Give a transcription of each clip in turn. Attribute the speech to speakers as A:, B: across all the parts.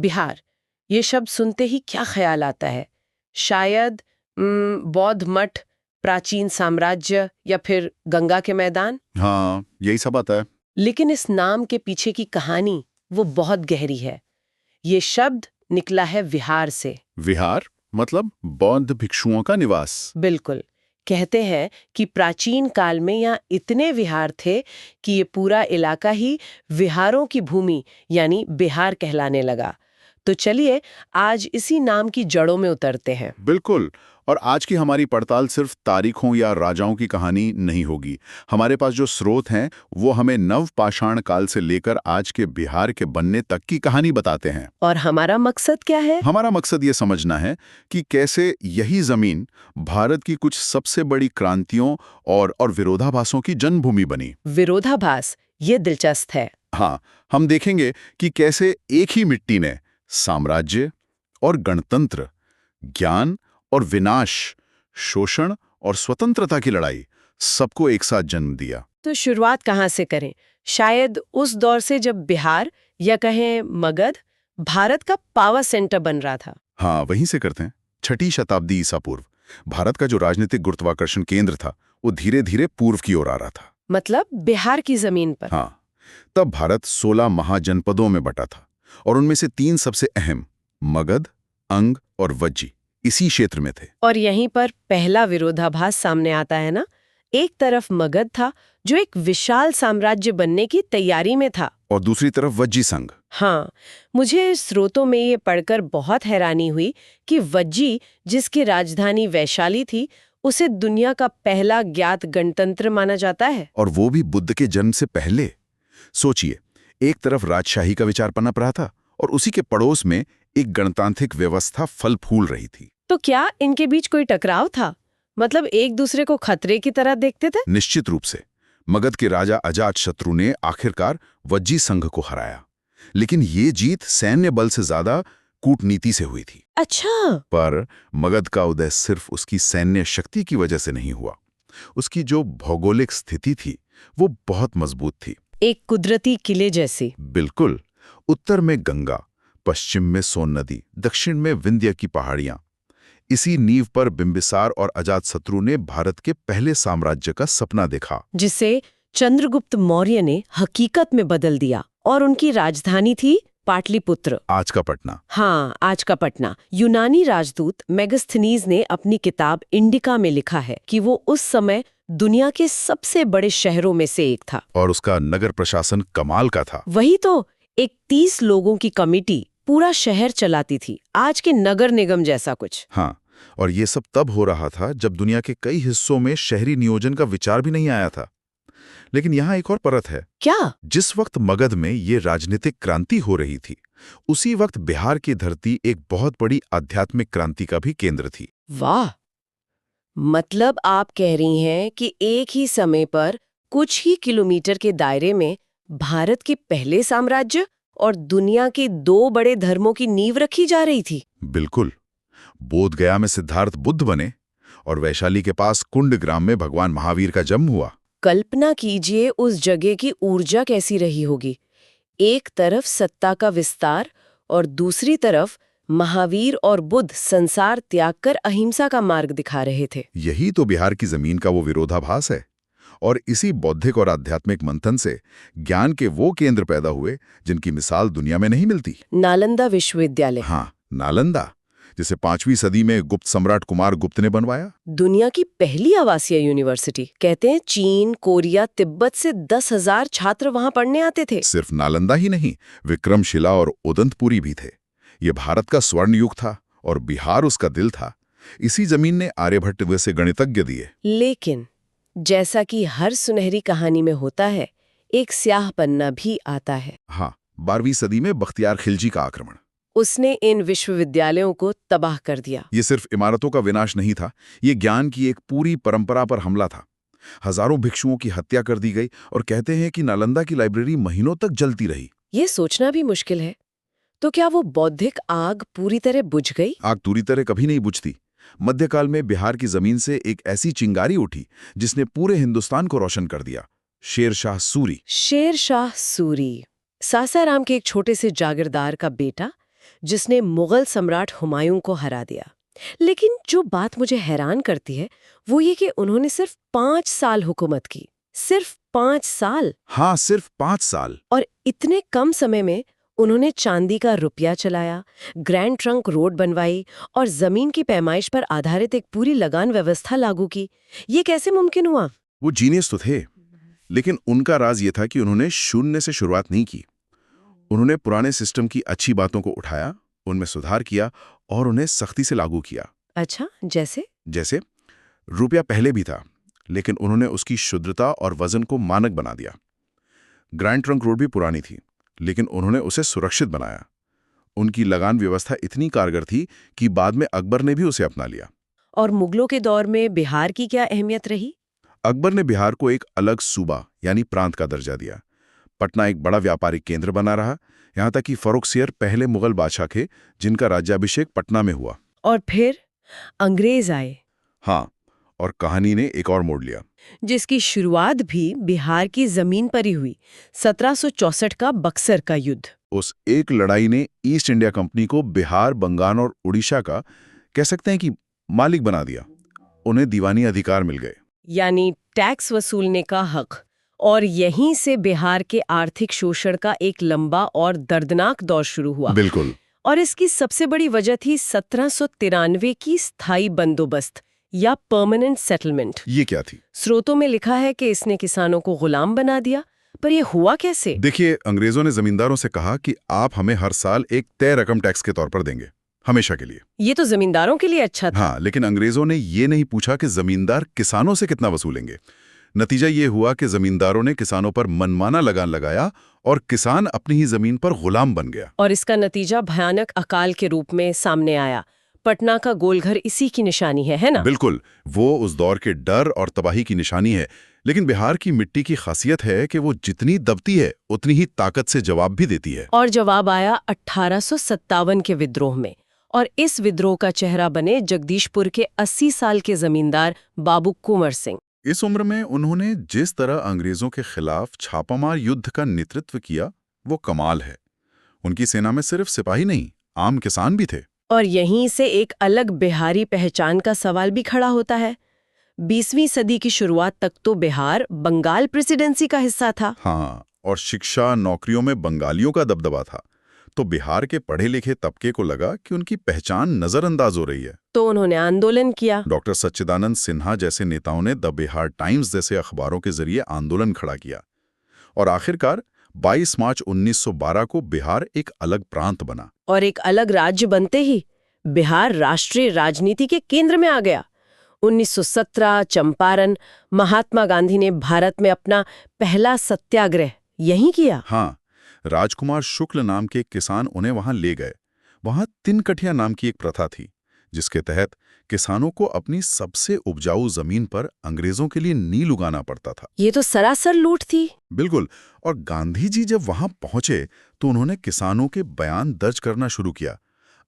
A: बिहार, ये शब्द सुनते ही क्या ख्याल आता है? शायद बौद्ध मठ, प्राचीन साम्राज्य या फिर गंगा के मैदान।
B: हाँ, यही सब आता है।
A: लेकिन इस नाम के पीछे की कहानी वो बहुत गहरी है। ये शब्द निकला है विहार से।
B: विहार मतलब बौद्ध भिक्षुओं का निवास।
A: बिल्कुल। कहते हैं कि प्राचीन काल में यहाँ इतने विहार थे कि ये पूरा इलाका ही विहारों की भूमि यानी बिहार कहलाने लगा। तो चलिए आज इसी नाम की जड़ों में उतरते हैं।
B: बिल्कुल। और आज की हमारी पड़ताल सिर्फ तारीखों या राजाओं की कहानी नहीं होगी। हमारे पास जो स्रोत हैं वो हमें नव पाषाण काल से लेकर आज के बिहार के बनने तक की कहानी बताते हैं।
A: और हमारा मकसद क्या है?
B: हमारा मकसद ये समझना है कि कैसे यही जमीन भारत की कुछ सबसे बड़ी क्रांतियों और विरोधाभासों की जन्मभूमि बनी।
A: विरोधाभास, ये दिलचस्प है।
B: हाँ, हम देखेंगे कि कैसे एक ही मिट्टी ने साम्राज्य और गणतंत्र, ज्ञान और विनाश, शोषण और स्वतंत्रता की लड़ाई सबको एक साथ जन्म दिया।
A: तो शुरुआत कहाँ से करें? शायद उस दौर से जब बिहार या कहें मगध भारत का पावर सेंटर बन रहा था।
B: हाँ, वहीं से करते हैं। 6ठी शताब्दी ईसा पूर्व भारत का जो राजनीतिक गुरुत्वाकर्षण केंद्र था वो धीरे धीरे पूर्व की ओर आ रहा था।
A: मतलब बिहार की जमीन पर।
B: हाँ, तब भारत 16 महाजनपदों में बटा था और उनमें से 3 सबसे अहम मगध, अंग और वज्जी इसी क्षेत्र में थे।
A: और यहीं पर पहला विरोधाभास सामने आता है ना। एक तरफ मगध था जो एक विशाल साम्राज्य बनने की तैयारी में था,
B: और दूसरी तरफ वज्जी संघ।
A: हाँ, मुझे स्रोतों में ये पढ़कर बहुत हैरानी हुई कि वज्जी, जिसकी राजधानी वैशाली थी, उसे दुनिया का पहला ज्ञात गणतंत्र माना जाता है।
B: और वो भी बुद्ध के जन्म से पहले। सोचिए, एक तरफ राजशाही का विचार पनप रहा था और उसी के पड़ोस में एक गणतांत्रिक व्यवस्था फल फूल रही थी।
A: तो क्या इनके बीच कोई टकराव था? मतलब एक दूसरे को खतरे की तरह देखते थे?
B: निश्चित रूप से। मगध के राजा अजातशत्रु ने आखिरकार वज्जी संघ को हराया, लेकिन ये जीत सैन्य बल से ज्यादा कूटनीति से हुई थी।
A: अच्छा।
B: पर मगध का उदय सिर्फ उसकी सैन्य शक्ति की वजह से नहीं हुआ। उसकी जो भौगोलिक स्थिति थी वो बहुत मजबूत थी।
A: एक कुदरती किले जैसी।
B: बिल्कुल। उत्तर में गंगा, पश्चिम में सोन नदी, दक्षिण में विंध्य की पहाड़ियां। इसी नींव पर बिंबिसार और अजातशत्रु ने भारत के पहले साम्राज्य का सपना देखा,
A: जिसे चंद्रगुप्त मौर्य ने हकीकत में बदल दिया। और उनकी राजधानी थी पाटलिपुत्र,
B: आज का पटना।
A: हाँ, आज का पटना। यूनानी राजदूत मेगास्थनीज ने अपनी किताब इंडिका में लिखा है कि वो उस समय दुनिया के सबसे बड़े शहरों में से एक था।
B: और उसका नगर प्रशासन कमाल का था।
A: वही तो, एक 30 लोगों की कमेटी पूरा शहर चलाती थी, आज के नगर निगम जैसा कुछ।
B: हाँ, और ये सब तब हो रहा था जब दुनिया के कई हिस्सों में शहरी नियोजन का विचार भी नहीं आया था। लेकिन यहाँ एक और परत है।
A: क्या?
B: जिस वक्त मगध में ये राजनीतिक क्रांति हो रही थी, उसी वक्त बिहार की धरती एक बहुत बड़ी आध्यात्मिक क्रांति का भी केंद्र थी।
A: वाह! मतलब आप कह रही हैं कि एक ही समय पर कुछ ही किलोमीटर के दायरे में भारत के पहले साम्राज्य और दुनिया के 2 बड़े धर्मों की नींव रखी जा रही थी।
B: बिल्कुल। बोध गया में सिद्धार्थ बुद्ध बने और वैशाली के पास कुंडग्राम में भगवान महावीर का जन्म हुआ।
A: कल्पना कीजिए उस जगह की ऊर्जा कैसी रही होगी। एक तरफ सत्ता का विस्तार और दूसरी तरफ महावीर और बुद्ध संसार त्याग कर अहिंसा का मार्ग दिखा रहे थे।
B: यही तो बिहार की जमीन का वो विरोधाभास है। और इसी बौद्धिक और आध्यात्मिक मंथन से ज्ञान के वो केंद्र पैदा हुए जिनकी मिसाल दुनिया में नहीं मिलती।
A: नालंदा विश्वविद्यालय।
B: हाँ, नालंदा, जिसे 5वीं सदी में गुप्त सम्राट कुमार गुप्त ने बनवाया।
A: दुनिया की पहली आवासीय यूनिवर्सिटी। कहते हैं चीन, कोरिया, तिब्बत से 10,000 छात्र वहां पढ़ने आते थे।
B: सिर्फ नालंदा ही नहीं, विक्रमशिला और उदंतपुरी भी थे। ये भारत का स्वर्ण युग था और बिहार उसका दिल था। इसी जमीन ने आर्यभट्ट जैसे गणितज्ञ दिए।
A: लेकिन जैसा कि हर सुनहरी कहानी में होता है, एक स्याह पन्ना भी आता है।
B: हाँ, 12वीं सदी में बख्तियार खिलजी का आक्रमण।
A: उसने इन विश्वविद्यालयों को तबाह कर दिया।
B: ये सिर्फ इमारतों का विनाश नहीं था, ये ज्ञान की एक पूरी परंपरा पर हमला था। हजारों भिक्षुओं की हत्या कर दी गई और कहते हैं कि नालंदा की लाइब्रेरी महीनों तक जलती रही।
A: ये सोचना भी मुश्किल है। तो क्या वो बौद्धिक आग पूरी तरह बुझ गई?
B: आग पूरी तरह कभी नहीं बुझती। मध्यकाल में बिहार की जमीन से एक ऐसी चिंगारी उठी जिसने पूरे हिंदुस्तान को रोशन कर दिया। शेर शाह सूरी।
A: शेर शाह सूरी, सासाराम के एक छोटे से जागीरदार का बेटा, जिसने मुगल सम्राट हुमायूं को हरा दिया। लेकिन जो बात मुझे हैरान करती है वो ये कि उन्होंने सिर्फ 5 साल हुकूमत की। सिर्फ 5 साल।
B: हाँ, सिर्फ 5 साल।
A: और इतने कम समय में उन्होंने चांदी का रुपया चलाया, ग्रैंड ट्रंक रोड बनवाई और जमीन की पैमाइश पर आधारित एक पूरी लगान व्यवस्था लागू की। ये कैसे मुमकिन हुआ?
B: वो जीनियस तो थे, लेकिन उनका राज ये था कि उन्होंने शून्य से शुरुआत नहीं की। उन्होंने पुराने सिस्टम की अच्छी बातों को उठाया, उनमें सुधार किया और उन्हें सख्ती से लागू किया।
A: अच्छा, जैसे?
B: जैसे रुपया पहले भी था, लेकिन उन्होंने उसकी शुद्धता और वजन को मानक बना दिया। ग्रैंड ट्रंक रोड भी पुरानी थी, लेकिन उन्होंने उसे सुरक्षित बनाया। उनकी लगान व्यवस्था इतनी कारगर थी कि बाद में अकबर ने भी उसे अपना लिया।
A: और मुगलों के दौर में बिहार की क्या अहमियत रही?
B: अकबर ने बिहार को एक अलग सूबा यानी प्रांत का दर्जा दिया। पटना एक बड़ा व्यापारिक केंद्र बना रहा, यहाँ तक कि फर्रुखसियर पहले मुगल बादशाह थे जिनका राज्याभिषेक पटना में हुआ।
A: और फिर अंग्रेज आए।
B: हाँ, और कहानी ने एक और मोड़ लिया,
A: जिसकी शुरुआत भी बिहार की जमीन पर ही हुई। 1764 का बक्सर का युद्ध।
B: उस एक लड़ाई ने ईस्ट इंडिया कंपनी को बिहार, बंगाल और उड़ीसा का कह सकते हैं कि मालिक बना दिया। उन्हें दीवानी अधिकार मिल गए,
A: यानी टैक्स वसूलने का हक। और यहीं से बिहार के आर्थिक शोषण का एक लंबा और दर्दनाक दौर शुरू हुआ।
B: बिल्कुल।
A: और इसकी सबसे बड़ी वजह थी 1793 की स्थायी बंदोबस्त या परमानेंट सेटलमेंट।
B: ये क्या थी?
A: स्रोतों में लिखा है कि इसने किसानों को गुलाम बना दिया। पर यह हुआ कैसे?
B: देखिए, अंग्रेजों ने जमींदारों से कहा कि आप हमें हर साल एक तय रकम टैक्स के तौर पर देंगे, हमेशा के लिए।
A: ये तो जमींदारों के लिए अच्छा था।
B: हाँ, लेकिन अंग्रेजों ने ये नहीं पूछा कि जमींदार किसानों से कितना वसूलेंगे। नतीजा ये हुआ कि जमींदारों ने किसानों पर मनमाना लगान लगाया और किसान अपनी ही जमीन पर गुलाम बन गया।
A: और इसका नतीजा भयानक अकाल के रूप में सामने आया। पटना का गोलघर इसी की निशानी है ना?
B: बिल्कुल, वो उस दौर के डर और तबाही की निशानी है। लेकिन बिहार की मिट्टी की खासियत है कि वो जितनी दबती है उतनी ही ताकत से जवाब भी देती है।
A: और जवाब आया 1857 के विद्रोह में। और इस विद्रोह का चेहरा बने जगदीशपुर के 80 साल के जमींदार बाबू कुंवर सिंह।
B: इस उम्र में उन्होंने जिस तरह अंग्रेजों के खिलाफ छापामार युद्ध का नेतृत्व किया, वो कमाल है। उनकी सेना में सिर्फ सिपाही नहीं, आम किसान भी थे।
A: और यहीं से एक अलग बिहारी पहचान का सवाल भी खड़ा होता है। 20वीं सदी की शुरुआत तक तो बिहार बंगाल प्रेसिडेंसी का हिस्सा था।
B: हाँ, और शिक्षा, नौकरियों में बंगालियों का दबदबा था। तो बिहार के पढ़े लिखे तबके को लगा कि उनकी पहचान नजरअंदाज हो रही है।
A: तो उन्होंने आंदोलन किया।
B: डॉक्टर सच्चिदानंद सिन्हा जैसे नेताओं ने द बिहार टाइम्स जैसे अखबारों के जरिए आंदोलन खड़ा किया। और आखिरकार 22 मार्च 1912 को बिहार एक अलग प्रांत बना।
A: और एक अलग राज्य बनते ही बिहार राष्ट्रीय राजनीति के केंद्र में आ गया। 1917 चंपारण, महात्मा गांधी ने भारत में अपना पहला सत्याग्रह यहीं किया।
B: हाँ, राजकुमार शुक्ल नाम के एक किसान उन्हें वहां ले गए। वहां तिनकठिया नाम की एक प्रथा थी, जिसके तहत किसानों को अपनी सबसे उपजाऊ जमीन पर अंग्रेजों के लिए नील उगाना पड़ता था।
A: ये तो सरासर लूट थी।
B: बिल्कुल। और गांधी जी जब वहां पहुंचे तो उन्होंने किसानों के बयान दर्ज करना शुरू किया।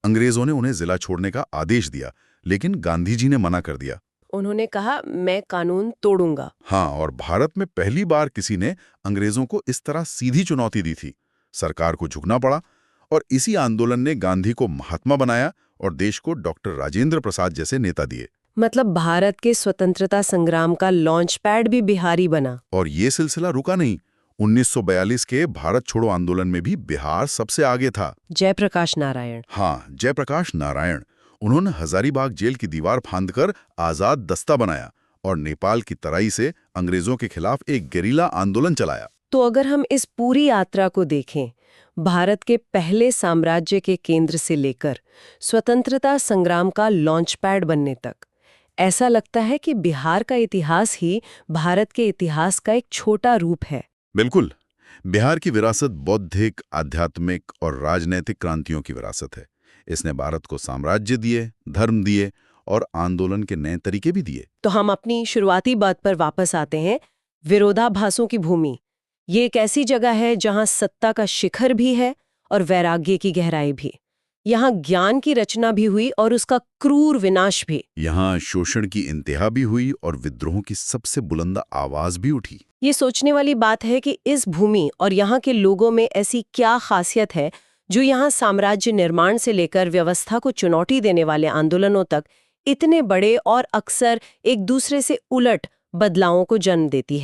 B: अंग्रेजों ने उन्हें जिला छोड़ने का आदेश दिया, लेकिन गांधी जी ने मना कर दिया।
A: उन्होंने कहा, मैं कानून तोड़ूंगा।
B: हाँ, और भारत में पहली बार किसी ने अंग्रेजों को इस तरह सीधी चुनौती दी थी। सरकार को झुकना पड़ा और इसी आंदोलन ने गांधी को महात्मा बनाया और देश को डॉक्टर राजेंद्र प्रसाद जैसे नेता दिए।
A: मतलब भारत के स्वतंत्रता संग्राम का लॉन्च पैड भी बिहारी बना।
B: और ये सिलसिला रुका नहीं। 1942 के भारत छोड़ो आंदोलन में भी बिहार सबसे आगे था।
A: जयप्रकाश नारायण।
B: हाँ, जयप्रकाश नारायण। उन्होंने हजारीबाग जेल की दीवार फांदकर आजाद दस्ता बनाया और नेपाल की तराई से अंग्रेजों के खिलाफ एक गेरिला आंदोलन चलाया।
A: तो अगर हम इस पूरी यात्रा को देखें, भारत के पहले साम्राज्य के केंद्र से लेकर स्वतंत्रता संग्राम का लॉन्च पैड बनने तक, ऐसा लगता है कि बिहार का इतिहास ही भारत के इतिहास का एक छोटा रूप है।
B: बिल्कुल। बिहार की विरासत बौद्धिक, आध्यात्मिक और राजनैतिक क्रांतियों की विरासत है। इसने भारत को साम्राज्य दिए, धर्म दिए और आंदोलन के नए तरीके भी दिए।
A: तो हम अपनी शुरुआती बात पर वापस आते हैं। विरोधाभासों की भूमि, ये एक ऐसी जगह है जहां सत्ता का शिखर भी है और वैराग्य की गहराई भी। यहाँ ज्ञान की रचना भी हुई और उसका क्रूर विनाश भी।
B: यहाँ शोषण की इंतहा भी हुई और विद्रोह की सबसे बुलंद आवाज भी उठी।
A: ये सोचने वाली बात है कि इस भूमि और यहाँ के लोगों में ऐसी क्या खासियत है जो यहाँ साम्राज्य निर्माण से लेकर व्यवस्था को चुनौती देने वाले आंदोलनों तक इतने बड़े और अक्सर एक दूसरे से उलट बदलावों को जन्म देती है।